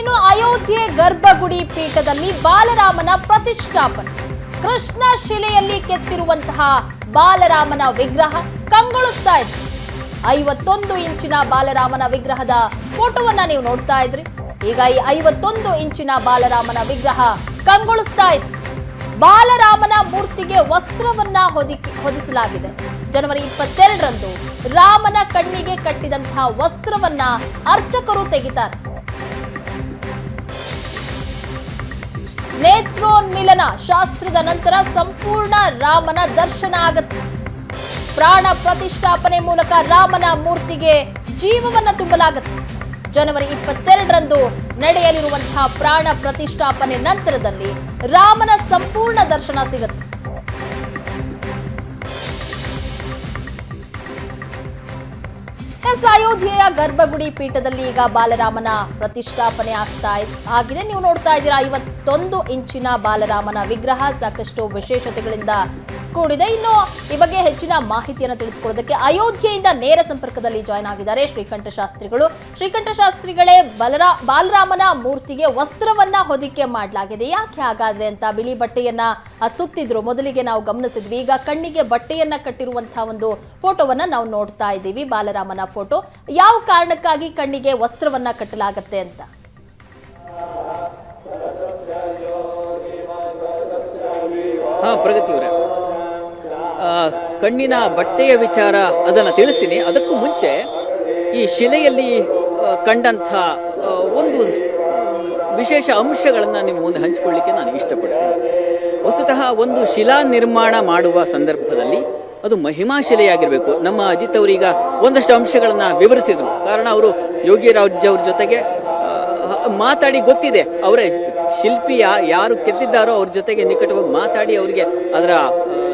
ಇನ್ನು ಅಯೋಧ್ಯೆ ಗರ್ಭಗುಡಿ ಪೀಠದಲ್ಲಿ ಬಾಲರಾಮನ ಪ್ರತಿಷ್ಠಾಪನೆ. ಕೃಷ್ಣ ಶಿಲೆಯಲ್ಲಿ ಕೆತ್ತಿರುವಂತಹ ಬಾಲರಾಮನ ವಿಗ್ರಹ ಕಂಗೊಳಿಸ್ತಾ ಇದೆ. 51 ಇಂಚಿನ ಬಾಲರಾಮನ ವಿಗ್ರಹದ ಫೋಟೋವನ್ನ ನೀವು ನೋಡ್ತಾ ಇದ್ರಿ. ಈಗ ಈ 51 ಇಂಚಿನ ಬಾಲರಾಮನ ವಿಗ್ರಹ ಕಂಗೊಳಿಸ್ತಾ ಇದೆ. ಬಾಲರಾಮನ ಮೂರ್ತಿಗೆ ವಸ್ತ್ರವನ್ನ ಹೊದಿಸಲಾಗಿದೆ. ಜನವರಿ 22ರಂದು ರಾಮನ ಕಣ್ಣಿಗೆ ಕಟ್ಟಿದಂತಹ ವಸ್ತ್ರವನ್ನ ಅರ್ಚಕರು ತೆಗಿತಾರೆ. ನೇತ್ರೋನ್ಮಿಲನ ಶಾಸ್ತ್ರದ ನಂತರ ಸಂಪೂರ್ಣ ರಾಮನ ದರ್ಶನ ಆಗುತ್ತೆ. ಪ್ರಾಣ ಪ್ರತಿಷ್ಠಾಪನೆ ಮೂಲಕ ರಾಮನ ಮೂರ್ತಿಗೆ ಜೀವವನ್ನ ತುಂಬಲಾಗುತ್ತೆ. ಜನವರಿ 22ರಂದು ನಡೆಯಲಿರುವಂತಹ ಪ್ರಾಣ ಪ್ರತಿಷ್ಠಾಪನೆ ನಂತರದಲ್ಲಿ ರಾಮನ ಸಂಪೂರ್ಣ ದರ್ಶನ ಸಿಗುತ್ತೆ. ಅಯೋಧ್ಯೆಯ ಗರ್ಭಗುಡಿ ಪೀಠದಲ್ಲಿ ಈಗ ಬಾಲರಾಮನ ಪ್ರತಿಷ್ಠಾಪನೆ ಆಗಿದೆ. ನೀವು ನೋಡ್ತಾ ಇದ್ದೀರಾ 51 ಇಂಚಿನ ಬಾಲರಾಮನ ವಿಗ್ರಹ ಸಾಕಷ್ಟು ವಿಶೇಷತೆಗಳಿಂದ ಕೂಡಿದೆ. ಇನ್ನು ಈ ಬಗ್ಗೆ ಹೆಚ್ಚಿನ ಮಾಹಿತಿಯನ್ನು ತಿಳಿಸಿಕೊಳ್ಳೋದಕ್ಕೆ ಅಯೋಧ್ಯೆಯಿಂದ ನೇರ ಸಂಪರ್ಕದಲ್ಲಿ ಜಾಯ್ನ್ ಆಗಿದ್ದಾರೆ ಶ್ರೀಕಂಠ ಶಾಸ್ತ್ರಿಗಳು. ಶ್ರೀಕಂಠ ಶಾಸ್ತ್ರಿಗಳೇ, ಬಾಲರಾಮನ ಮೂರ್ತಿಗೆ ವಸ್ತ್ರವನ್ನ ಹೊದಿಕೆ ಮಾಡಲಾಗಿದೆ. ಯಾಕೆ ಹಾಗಾದ್ರೆ ಅಂತ ಬಿಳಿ ಬಟ್ಟೆಯನ್ನ ಸುತ್ತಿದ್ರು ಮೊದಲಿಗೆ ನಾವು ಗಮನಿಸಿದ್ವಿ. ಈಗ ಕಣ್ಣಿಗೆ ಬಟ್ಟೆಯನ್ನ ಕಟ್ಟಿರುವಂತಹ ಒಂದು ಫೋಟೋವನ್ನ ನಾವು ನೋಡ್ತಾ ಇದ್ದೀವಿ. ಬಾಲರಾಮನ ಫೋಟೋ ಯಾವ ಕಾರಣಕ್ಕಾಗಿ ಕಣ್ಣಿಗೆ ವಸ್ತ್ರವನ್ನ ಕಟ್ಟಲಾಗತ್ತೆ ಅಂತ? ಪ್ರಗತಿ ಅವರೇ, ಕಣ್ಣಿನ ಬಟ್ಟೆಯ ವಿಚಾರ ಅದನ್ನು ತಿಳಿಸ್ತೀನಿ. ಅದಕ್ಕೂ ಮುಂಚೆ ಈ ಶಿಲೆಯಲ್ಲಿ ಕಂಡಂಥ ಒಂದು ವಿಶೇಷ ಅಂಶಗಳನ್ನು ನಿಮ್ಮ ಮುಂದೆ ಹಂಚಿಕೊಳ್ಳಿಕ್ಕೆ ನಾನು ಇಷ್ಟಪಡ್ತೀನಿ. ವಸ್ತುತಃ ಒಂದು ಶಿಲಾ ನಿರ್ಮಾಣ ಮಾಡುವ ಸಂದರ್ಭದಲ್ಲಿ ಅದು ಮಹಿಮಾ ಶಿಲೆಯಾಗಿರಬೇಕು. ನಮ್ಮ ಅಜಿತ್ ಅವರೀಗ ಒಂದಷ್ಟು ಅಂಶಗಳನ್ನು ವಿವರಿಸಿದರು. ಕಾರಣ ಅವರು ಯೋಗಿರಾಜ್ ಅವ್ರ ಜೊತೆಗೆ ಮಾತಾಡಿ ಗೊತ್ತಿದೆ. ಅವರೇ ಶಿಲ್ಪಿ ಯಾರು ಕೆತ್ತಿದ್ದಾರೋ ಅವ್ರ ಜೊತೆಗೆ ನಿಕಟವಾಗಿ ಮಾತಾಡಿ ಅವರಿಗೆ ಅದರ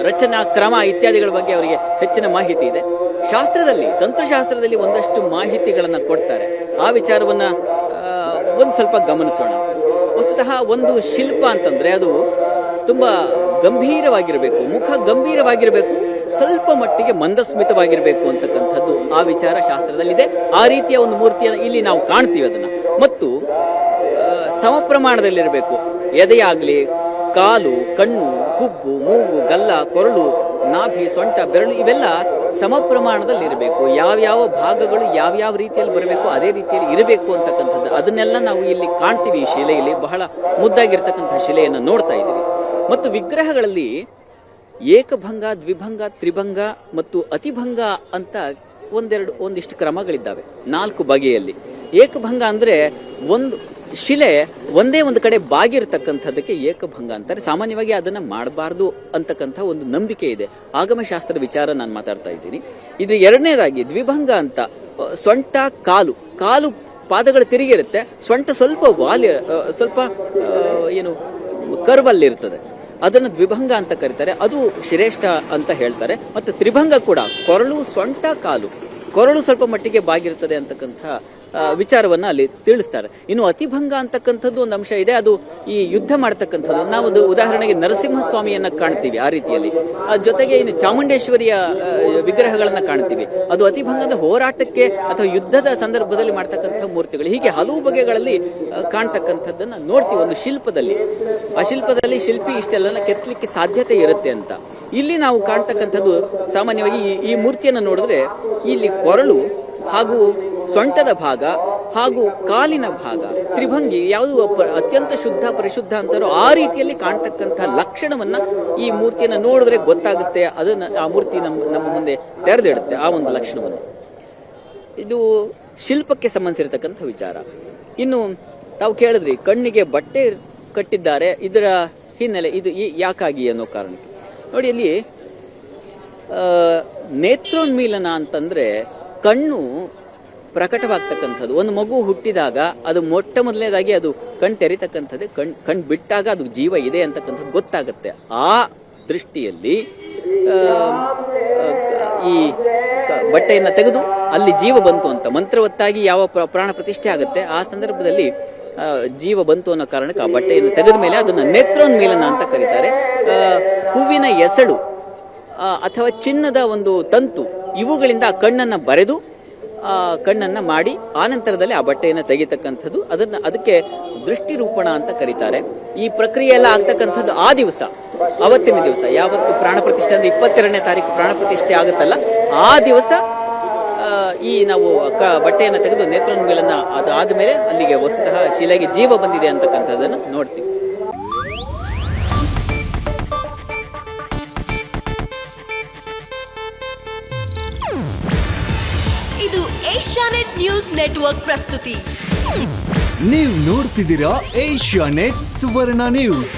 ರಚನಾ ಕ್ರಮ ಇತ್ಯಾದಿಗಳ ಬಗ್ಗೆ ಅವರಿಗೆ ಹೆಚ್ಚಿನ ಮಾಹಿತಿ ಇದೆ. ಶಾಸ್ತ್ರದಲ್ಲಿ, ತಂತ್ರಶಾಸ್ತ್ರದಲ್ಲಿ ಒಂದಷ್ಟು ಮಾಹಿತಿಗಳನ್ನು ಕೊಡ್ತಾರೆ. ಆ ವಿಚಾರವನ್ನ ಒಂದು ಸ್ವಲ್ಪ ಗಮನಿಸೋಣ. ವಸ್ತುತಃ ಒಂದು ಶಿಲ್ಪ ಅಂತಂದ್ರೆ ಅದು ತುಂಬಾ ಗಂಭೀರವಾಗಿರಬೇಕು, ಮುಖ ಗಂಭೀರವಾಗಿರಬೇಕು, ಸ್ವಲ್ಪ ಮಟ್ಟಿಗೆ ಮಂದಸ್ಮಿತವಾಗಿರಬೇಕು ಅಂತಕ್ಕಂಥದ್ದು ಆ ವಿಚಾರ ಶಾಸ್ತ್ರದಲ್ಲಿದೆ. ಆ ರೀತಿಯ ಒಂದು ಮೂರ್ತಿಯನ್ನು ಇಲ್ಲಿ ನಾವು ಕಾಣ್ತೀವಿ. ಅದನ್ನ ಮತ್ತು ಸಮ ಪ್ರಮಾಣದಲ್ಲಿರಬೇಕು. ಎದೆಯಾಗ್ಲಿ, ಕಾಲು, ಕಣ್ಣು, ಹುಬ್ಬು, ಮೂಗು, ಗಲ್ಲ, ಕೊರಳು, ನಾಭಿ, ಸೊಂಟ, ಬೆರಳು ಇವೆಲ್ಲ ಸಮ ಪ್ರಮಾಣದಲ್ಲಿ ಇರಬೇಕು. ಯಾವ್ಯಾವ ಭಾಗಗಳು ಯಾವ್ಯಾವ ರೀತಿಯಲ್ಲಿ ಬರಬೇಕು ಅದೇ ರೀತಿಯಲ್ಲಿ ಇರಬೇಕು ಅಂತಕ್ಕಂಥದ್ದು ಅದನ್ನೆಲ್ಲ ನಾವು ಇಲ್ಲಿ ಕಾಣ್ತೀವಿ. ಈ ಶಿಲೆಯಲ್ಲಿ ಬಹಳ ಮುದ್ದಾಗಿರ್ತಕ್ಕಂಥ ಶಿಲೆಯನ್ನು ನೋಡ್ತಾ ಇದ್ದೀವಿ. ಮತ್ತು ವಿಗ್ರಹಗಳಲ್ಲಿ ಏಕಭಂಗ, ದ್ವಿಭಂಗ, ತ್ರಿಭಂಗ ಮತ್ತು ಅತಿಭಂಗ ಅಂತ ಒಂದಿಷ್ಟು ಕ್ರಮಗಳಿದ್ದಾವೆ 4 ಬಗೆಯಲ್ಲಿ. ಏಕಭಂಗ ಅಂದ್ರೆ ಒಂದು ಶಿಲೆ ಒಂದೇ ಒಂದು ಕಡೆ ಬಾಗಿರ್ತಕ್ಕಂಥದ್ದಕ್ಕೆ ಏಕಭಂಗ ಅಂತಾರೆ. ಸಾಮಾನ್ಯವಾಗಿ ಅದನ್ನ ಮಾಡಬಾರ್ದು ಅಂತಕ್ಕಂಥ ಒಂದು ನಂಬಿಕೆ ಇದೆ. ಆಗಮಶಾಸ್ತ್ರ ವಿಚಾರ ನಾನು ಮಾತಾಡ್ತಾ ಇದ್ದೀನಿ. ಇದು ಎರಡನೇದಾಗಿ ದ್ವಿಭಂಗ ಅಂತ, ಸೊಂಟ, ಕಾಲು ಪಾದಗಳು ತಿರುಗಿರುತ್ತೆ, ಸೊಂಟ ಸ್ವಲ್ಪ ಏನು ಕರ್ವಲ್ಲಿರ್ತದೆ, ಅದನ್ನು ದ್ವಿಭಂಗ ಅಂತ ಕರೀತಾರೆ. ಅದು ಶ್ರೇಷ್ಠ ಅಂತ ಹೇಳ್ತಾರೆ. ಮತ್ತು ತ್ರಿಭಂಗ ಕೂಡ ಕೊರಳು, ಸೊಂಟ, ಕೊರಳು ಸ್ವಲ್ಪ ಮಟ್ಟಿಗೆ ಬಾಗಿರ್ತದೆ ಅಂತಕ್ಕಂಥ ವಿಚಾರವನ್ನ ಅಲ್ಲಿ ತಿಳಿಸ್ತಾರೆ. ಇನ್ನು ಅತಿಭಂಗ ಅಂತಕ್ಕಂಥದ್ದು ಒಂದು ಅಂಶ ಇದೆ. ಅದು ಈ ಯುದ್ಧ ಮಾಡ್ತಕ್ಕಂಥದ್ದು. ನಾವು ಉದಾಹರಣೆಗೆ ನರಸಿಂಹಸ್ವಾಮಿಯನ್ನ ಕಾಣ್ತೀವಿ ಆ ರೀತಿಯಲ್ಲಿ. ಅದ್ರ ಜೊತೆಗೆ ಇನ್ನು ಚಾಮುಂಡೇಶ್ವರಿಯ ವಿಗ್ರಹಗಳನ್ನ ಕಾಣ್ತೀವಿ. ಅದು ಅತಿಭಂಗ ಅಂದ್ರೆ ಹೋರಾಟಕ್ಕೆ ಅಥವಾ ಯುದ್ಧದ ಸಂದರ್ಭದಲ್ಲಿ ಮಾಡ್ತಕ್ಕಂಥ ಮೂರ್ತಿಗಳು. ಹೀಗೆ ಹಲವು ಬಗೆಗಳಲ್ಲಿ ಕಾಣ್ತಕ್ಕಂಥದ್ದನ್ನ ನೋಡ್ತೀವಿ ಒಂದು ಶಿಲ್ಪದಲ್ಲಿ. ಆ ಶಿಲ್ಪದಲ್ಲಿ ಶಿಲ್ಪಿ ಇಷ್ಟೆಲ್ಲ ಕೆತ್ತಲಿಕ್ಕೆ ಸಾಧ್ಯತೆ ಇರುತ್ತೆ ಅಂತ. ಇಲ್ಲಿ ನಾವು ಕಾಣ್ತಕ್ಕಂಥದ್ದು ಸಾಮಾನ್ಯವಾಗಿ ಈ ಮೂರ್ತಿಯನ್ನು ನೋಡಿದ್ರೆ ಇಲ್ಲಿ ಕೊರಳು ಹಾಗೂ ಸೊಂಟದ ಭಾಗ ಹಾಗೂ ಕಾಲಿನ ಭಾಗ ತ್ರಿಭಂಗಿ ಯಾವುದು ಅತ್ಯಂತ ಶುದ್ಧ ಪರಿಶುದ್ಧ ಅಂತಾರೋ ಆ ರೀತಿಯಲ್ಲಿ ಕಾಣ್ತಕ್ಕಂಥ ಲಕ್ಷಣವನ್ನ ಈ ಮೂರ್ತಿಯನ್ನು ನೋಡಿದ್ರೆ ಗೊತ್ತಾಗುತ್ತೆ. ಅದನ್ನ ಆ ಮೂರ್ತಿ ನಮ್ಮ ಮುಂದೆ ತೆರೆದಿಡುತ್ತೆ ಆ ಒಂದು ಲಕ್ಷಣವನ್ನು. ಇದು ಶಿಲ್ಪಕ್ಕೆ ಸಂಬಂಧಿಸಿರತಕ್ಕಂಥ ವಿಚಾರ. ಇನ್ನು ತಾವು ಕೇಳಿದ್ರಿ ಕಣ್ಣಿಗೆ ಬಟ್ಟೆ ಕಟ್ಟಿದ್ದಾರೆ, ಇದರ ಹಿನ್ನೆಲೆ ಇದು ಯಾಕಾಗಿ ಅನ್ನೋ ಕಾರಣಕ್ಕೆ ನೋಡಿ. ಅಲ್ಲಿ ನೇತ್ರೋನ್ಮೀಲನ ಅಂತಂದ್ರೆ ಕಣ್ಣು ಪ್ರಕಟವಾಗ್ತಕ್ಕಂಥದ್ದು. ಒಂದು ಮಗು ಹುಟ್ಟಿದಾಗ ಅದು ಮೊಟ್ಟ ಮೊದಲನೇದಾಗಿ ಅದು ಕಣ್ ತೆರಿತಕ್ಕಂಥದ್ದು, ಕಣ್ ಬಿಟ್ಟಾಗ ಅದು ಜೀವ ಇದೆ ಅಂತಕ್ಕಂಥದ್ದು ಗೊತ್ತಾಗುತ್ತೆ. ಆ ದೃಷ್ಟಿಯಲ್ಲಿ ಈ ಬಟ್ಟೆಯನ್ನು ತೆಗೆದು ಅಲ್ಲಿ ಜೀವ ಬಂತು ಅಂತ ಮಂತ್ರವತ್ತಾಗಿ ಯಾವ ಪ್ರಾಣ ಪ್ರತಿಷ್ಠೆ ಆಗುತ್ತೆ ಆ ಸಂದರ್ಭದಲ್ಲಿ ಜೀವ ಬಂತು ಅನ್ನೋ ಕಾರಣಕ್ಕೆ ಆ ಬಟ್ಟೆಯನ್ನು ತೆಗೆದ ಮೇಲೆ ಅದನ್ನು ನೇತ್ರೋನ್ಮೀಲನ ಅಂತ ಕರೀತಾರೆ. ಹೂವಿನ ಎಸಳು ಅಥವಾ ಚಿನ್ನದ ಒಂದು ತಂತು ಇವುಗಳಿಂದ ಕಣ್ಣನ್ನು ಬರೆದು ಕಣ್ಣನ್ನು ಮಾಡಿ ಆನಂತರದಲ್ಲಿ ಆ ಬಟ್ಟೆಯನ್ನು ತೆಗಿತಕ್ಕಂಥದ್ದು, ಅದಕ್ಕೆ ದೃಷ್ಟಿರೂಪಣ ಅಂತ ಕರೀತಾರೆ. ಈ ಪ್ರಕ್ರಿಯೆ ಎಲ್ಲ ಆಗ್ತಕ್ಕಂಥದ್ದು ಆ ದಿವಸ, ಅವತ್ತಿನ ದಿವಸ, ಯಾವತ್ತು ಪ್ರಾಣ ಪ್ರತಿಷ್ಠೆ ಅಂದರೆ 22ನೇ ತಾರೀಕು ಪ್ರಾಣ ಪ್ರತಿಷ್ಠೆ ಆಗುತ್ತಲ್ಲ, ಆ ದಿವಸ ಈ ನಾವು ಬಟ್ಟೆಯನ್ನು ತೆಗೆದು ನೇತ್ರೋನ್ಮಿಲನ ಅದಾದ ಮೇಲೆ ಅಲ್ಲಿಗೆ ವಸ್ತುತಃ ಶಿಲೆಗೆ ಜೀವ ಬಂದಿದೆ ಅಂತಕ್ಕಂಥದ್ದನ್ನು ನೋಡ್ತೀವಿ. ಇದು ಏಷ್ಯಾನೆಟ್ ನ್ಯೂಸ್ ನೆಟ್ವರ್ಕ್ ಪ್ರಸ್ತುತಿ. ನೀವು ನೋಡ್ತಿದ್ದೀರಾ ಏಷ್ಯಾನೆಟ್ ಸುವರ್ಣ ನ್ಯೂಸ್.